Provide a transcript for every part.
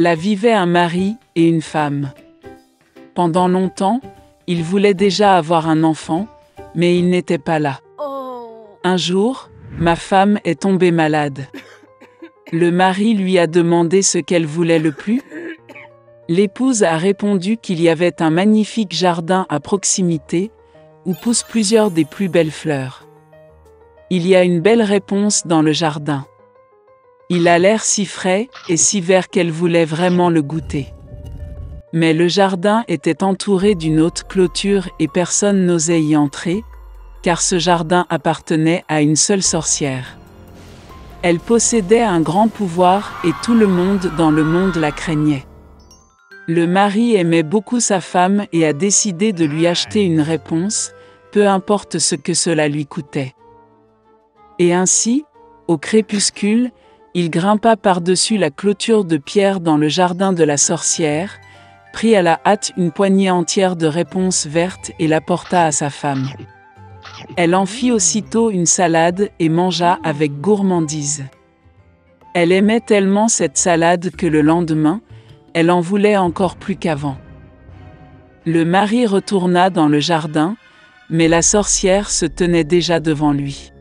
Là vivaient un mari et une femme. Pendant longtemps, ils voulaient déjà avoir un enfant, mais il n'était pas là. Un jour, ma femme est tombée malade. Le mari lui a demandé ce qu'elle voulait le plus. L'épouse a répondu qu'il y avait un magnifique jardin à proximité, où poussent plusieurs des plus belles fleurs. Il y a une belle réponse dans le jardin. Il a l'air si frais et si vert qu'elle voulait vraiment le goûter. Mais le jardin était entouré d'une haute clôture et personne n'osait y entrer, car ce jardin appartenait à une seule sorcière. Elle possédait un grand pouvoir et tout le monde dans le monde la craignait. Le mari aimait beaucoup sa femme et a décidé de lui acheter une réponse, peu importe ce que cela lui coûtait. Et ainsi, au crépuscule, il grimpa par-dessus la clôture de pierre dans le jardin de la sorcière, prit à la hâte une poignée entière de réponses vertes et l'apporta à sa femme. Elle en fit aussitôt une salade et mangea avec gourmandise. Elle aimait tellement cette salade que le lendemain, elle en voulait encore plus qu'avant. Le mari retourna dans le jardin, mais la sorcière se tenait déjà devant lui.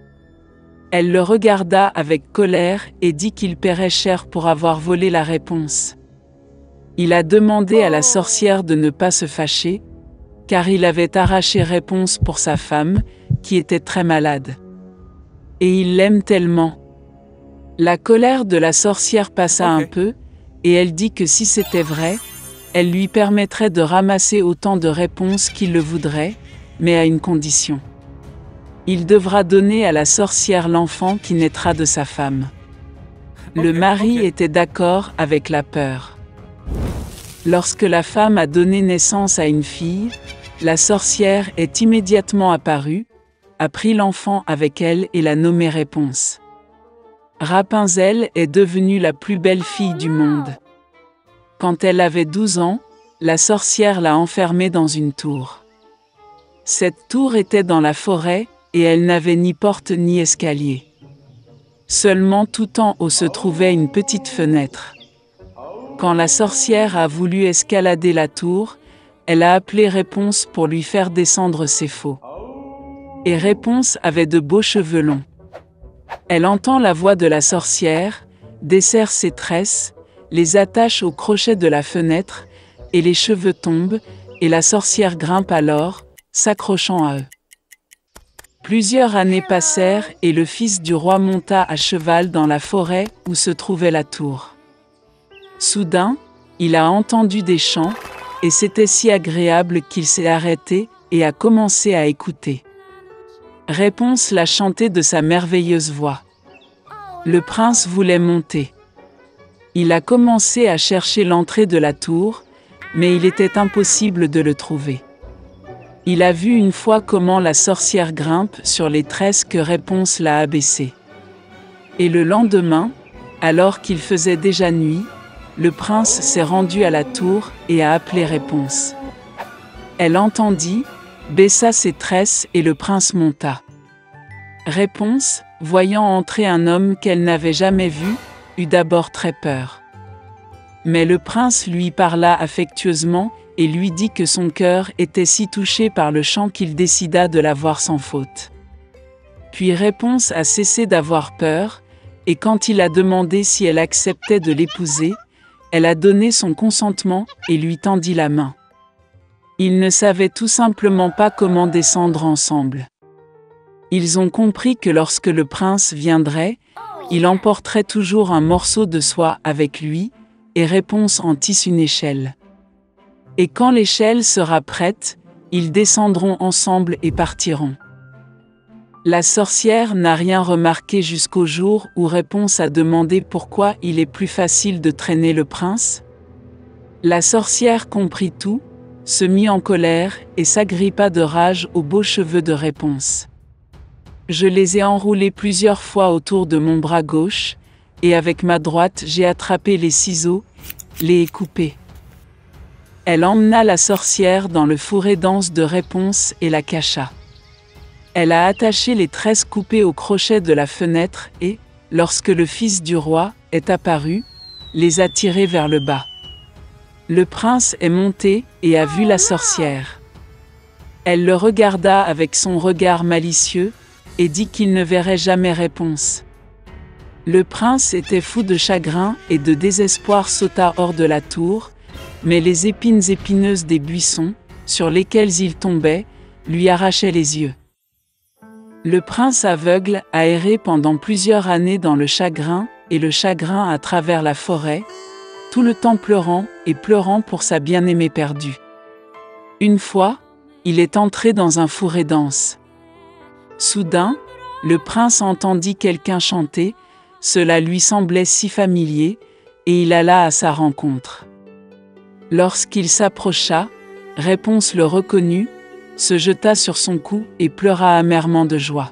Elle le regarda avec colère et dit qu'il paierait cher pour avoir volé la réponse. Il a demandé à la sorcière de ne pas se fâcher, car il avait arraché réponse pour sa femme, qui était très malade. Et il l'aime tellement. La colère de la sorcière passa un peu, et elle dit que si c'était vrai, elle lui permettrait de ramasser autant de réponses qu'il le voudrait, mais à une condition. Il devra donner à la sorcière l'enfant qui naîtra de sa femme. Le mari était d'accord avec la peur. Lorsque la femme a donné naissance à une fille, la sorcière est immédiatement apparue, a pris l'enfant avec elle et l'a nommé Réponse. Rapunzel est devenue la plus belle fille du monde. Quand elle avait 12 ans, la sorcière l'a enfermée dans une tour. Cette tour était dans la forêt, et elle n'avait ni porte ni escalier. Seulement tout en haut se trouvait une petite fenêtre. Quand la sorcière a voulu escalader la tour, elle a appelé Réponse pour lui faire descendre ses faux. Et Réponse avait de beaux cheveux longs. Elle entend la voix de la sorcière, desserre ses tresses, les attache au crochet de la fenêtre, et les cheveux tombent, et la sorcière grimpe alors, s'accrochant à eux. Plusieurs années passèrent et le fils du roi monta à cheval dans la forêt où se trouvait la tour. Soudain, il a entendu des chants, et c'était si agréable qu'il s'est arrêté et a commencé à écouter. Réponse l'a chanté de sa merveilleuse voix. Le prince voulait monter. Il a commencé à chercher l'entrée de la tour, mais il était impossible de le trouver. Il a vu une fois comment la sorcière grimpe sur les tresses que Réponse l'a abaissées. Et le lendemain, alors qu'il faisait déjà nuit, le prince s'est rendu à la tour et a appelé Réponse. Elle entendit, baissa ses tresses et le prince monta. Réponse, voyant entrer un homme qu'elle n'avait jamais vu, eut d'abord très peur. Mais le prince lui parla affectueusement et lui dit que son cœur était si touché par le chant qu'il décida de la voir sans faute. Puis Réponse a cessé d'avoir peur, et quand il a demandé si elle acceptait de l'épouser, elle a donné son consentement et lui tendit la main. Ils ne savaient tout simplement pas comment descendre ensemble. Ils ont compris que lorsque le prince viendrait, il emporterait toujours un morceau de soie avec lui, et Réponse en tisse une échelle. Et quand l'échelle sera prête, ils descendront ensemble et partiront. La sorcière n'a rien remarqué jusqu'au jour où Réponse a demandé pourquoi il est plus facile de traîner le prince. La sorcière comprit tout, se mit en colère et s'agrippa de rage aux beaux cheveux de Réponse. Je les ai enroulés plusieurs fois autour de mon bras gauche, et avec ma droite j'ai attrapé les ciseaux, les ai coupés. Elle emmena la sorcière dans le fourré dense de Réponse et la cacha. Elle a attaché les tresses coupées au crochet de la fenêtre et, lorsque le fils du roi est apparu, les a tirés vers le bas. Le prince est monté et a vu la sorcière. Elle le regarda avec son regard malicieux et dit qu'il ne verrait jamais réponse. Le prince était fou de chagrin et de désespoir, sauta hors de la tour, mais les épines épineuses des buissons, sur lesquels il tombait, lui arrachaient les yeux. Le prince aveugle a erré pendant plusieurs années dans le chagrin et le chagrin à travers la forêt, tout le temps pleurant et pleurant pour sa bien-aimée perdue. Une fois, il est entré dans un fourré dense. Soudain, le prince entendit quelqu'un chanter, cela lui semblait si familier, et il alla à sa rencontre. Lorsqu'il s'approcha, Réponse le reconnut, se jeta sur son cou et pleura amèrement de joie.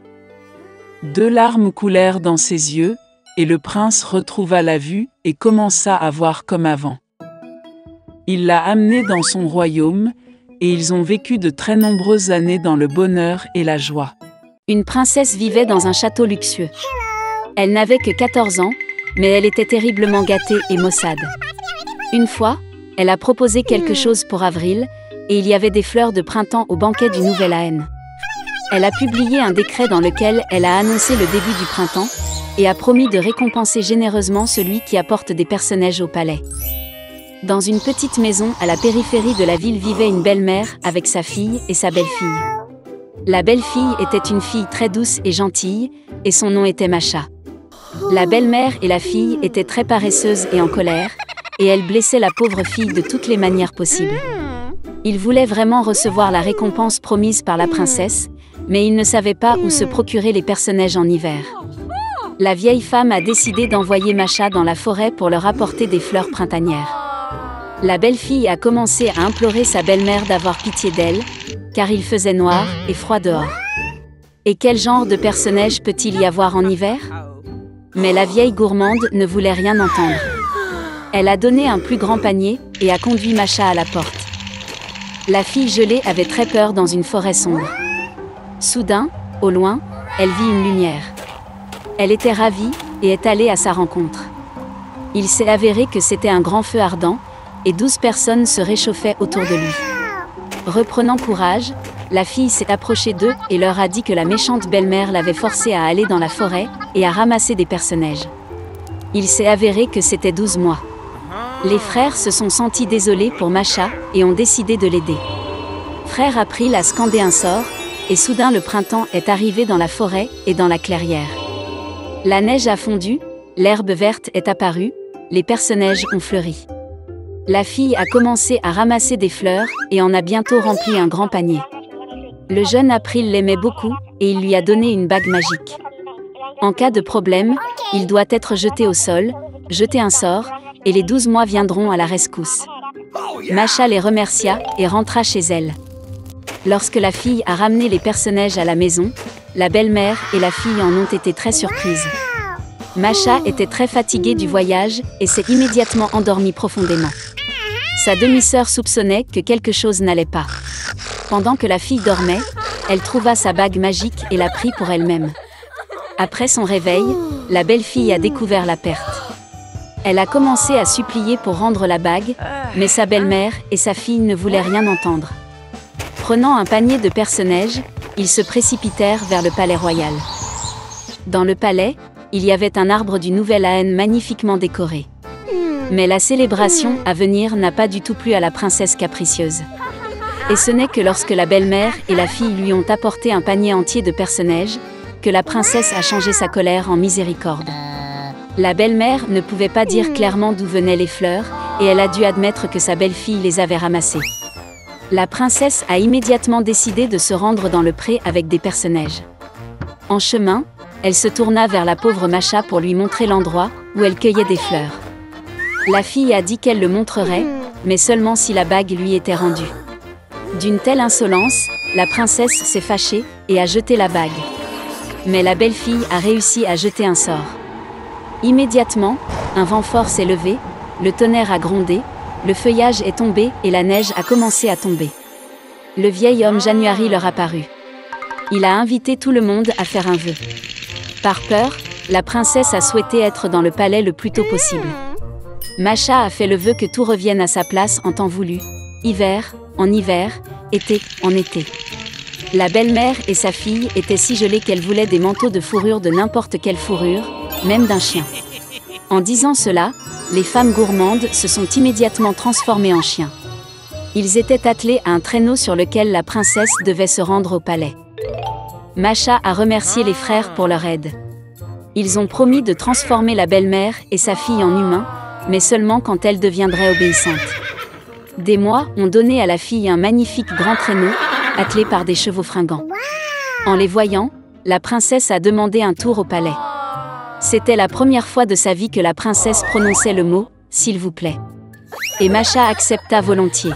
2 larmes coulèrent dans ses yeux, et le prince retrouva la vue et commença à voir comme avant. Il l'a amené dans son royaume, et ils ont vécu de très nombreuses années dans le bonheur et la joie. Une princesse vivait dans un château luxueux. Elle n'avait que 14 ans, mais elle était terriblement gâtée et maussade. Une fois, elle a proposé quelque chose pour Avril, et il y avait des fleurs de printemps au banquet du Nouvel Aen. Elle a publié un décret dans lequel elle a annoncé le début du printemps, et a promis de récompenser généreusement celui qui apporte des personnages au palais. Dans une petite maison à la périphérie de la ville vivait une belle-mère avec sa fille et sa belle-fille. La belle-fille était une fille très douce et gentille, et son nom était Masha. La belle-mère et la fille étaient très paresseuses et en colère, et elles blessaient la pauvre fille de toutes les manières possibles. Ils voulaient vraiment recevoir la récompense promise par la princesse, mais ils ne savaient pas où se procurer les personnages en hiver. La vieille femme a décidé d'envoyer Masha dans la forêt pour leur apporter des fleurs printanières. La belle-fille a commencé à implorer sa belle-mère d'avoir pitié d'elle, car il faisait noir et froid dehors. Et quel genre de personnage peut-il y avoir en hiver? Mais la vieille gourmande ne voulait rien entendre. Elle a donné un plus grand panier et a conduit Masha à la porte. La fille gelée avait très peur dans une forêt sombre. Soudain, au loin, elle vit une lumière. Elle était ravie et est allée à sa rencontre. Il s'est avéré que c'était un grand feu ardent, et 12 personnes se réchauffaient autour de lui. Reprenant courage, la fille s'est approchée d'eux et leur a dit que la méchante belle-mère l'avait forcée à aller dans la forêt et à ramasser des personnages. Il s'est avéré que c'était 12 mois. Les frères se sont sentis désolés pour Masha et ont décidé de l'aider. Frère April a scandé un sort, et soudain le printemps est arrivé dans la forêt et dans la clairière. La neige a fondu, l'herbe verte est apparue, les personnages ont fleuri. La fille a commencé à ramasser des fleurs et en a bientôt rempli un grand panier. Le jeune April l'aimait beaucoup et il lui a donné une bague magique. En cas de problème, il doit être jeté au sol, jeter un sort, et les 12 mois viendront à la rescousse. Masha les remercia et rentra chez elle. Lorsque la fille a ramené les personnages à la maison, la belle-mère et la fille en ont été très surprises. Masha était très fatiguée du voyage et s'est immédiatement endormie profondément. Sa demi-sœur soupçonnait que quelque chose n'allait pas. Pendant que la fille dormait, elle trouva sa bague magique et l'a prise pour elle-même. Après son réveil, la belle-fille a découvert la perte. Elle a commencé à supplier pour rendre la bague, mais sa belle-mère et sa fille ne voulaient rien entendre. Prenant un panier de personnages, ils se précipitèrent vers le palais royal. Dans le palais, il y avait un arbre du Nouvel Aen magnifiquement décoré. Mais la célébration à venir n'a pas du tout plu à la princesse capricieuse. Et ce n'est que lorsque la belle-mère et la fille lui ont apporté un panier entier de personnages, que la princesse a changé sa colère en miséricorde. La belle-mère ne pouvait pas dire clairement d'où venaient les fleurs, et elle a dû admettre que sa belle-fille les avait ramassées. La princesse a immédiatement décidé de se rendre dans le pré avec des personnages. En chemin, elle se tourna vers la pauvre Masha pour lui montrer l'endroit où elle cueillait des fleurs. La fille a dit qu'elle le montrerait, mais seulement si la bague lui était rendue. D'une telle insolence, la princesse s'est fâchée et a jeté la bague. Mais la belle-fille a réussi à jeter un sort. Immédiatement, un vent fort s'est levé, le tonnerre a grondé, le feuillage est tombé et la neige a commencé à tomber. Le vieil homme January leur apparut. Il a invité tout le monde à faire un vœu. Par peur, la princesse a souhaité être dans le palais le plus tôt possible. Masha a fait le vœu que tout revienne à sa place en temps voulu. Hiver, en hiver, été, en été. La belle-mère et sa fille étaient si gelées qu'elles voulaient des manteaux de fourrure de n'importe quelle fourrure, même d'un chien. En disant cela, les femmes gourmandes se sont immédiatement transformées en chiens. Ils étaient attelés à un traîneau sur lequel la princesse devait se rendre au palais. Masha a remercié les frères pour leur aide. Ils ont promis de transformer la belle-mère et sa fille en humains, mais seulement quand elle deviendrait obéissante. Des mois ont donné à la fille un magnifique grand traîneau, attelé par des chevaux fringants. En les voyant, la princesse a demandé un tour au palais. C'était la première fois de sa vie que la princesse prononçait le mot « s'il vous plaît ». Et Masha accepta volontiers.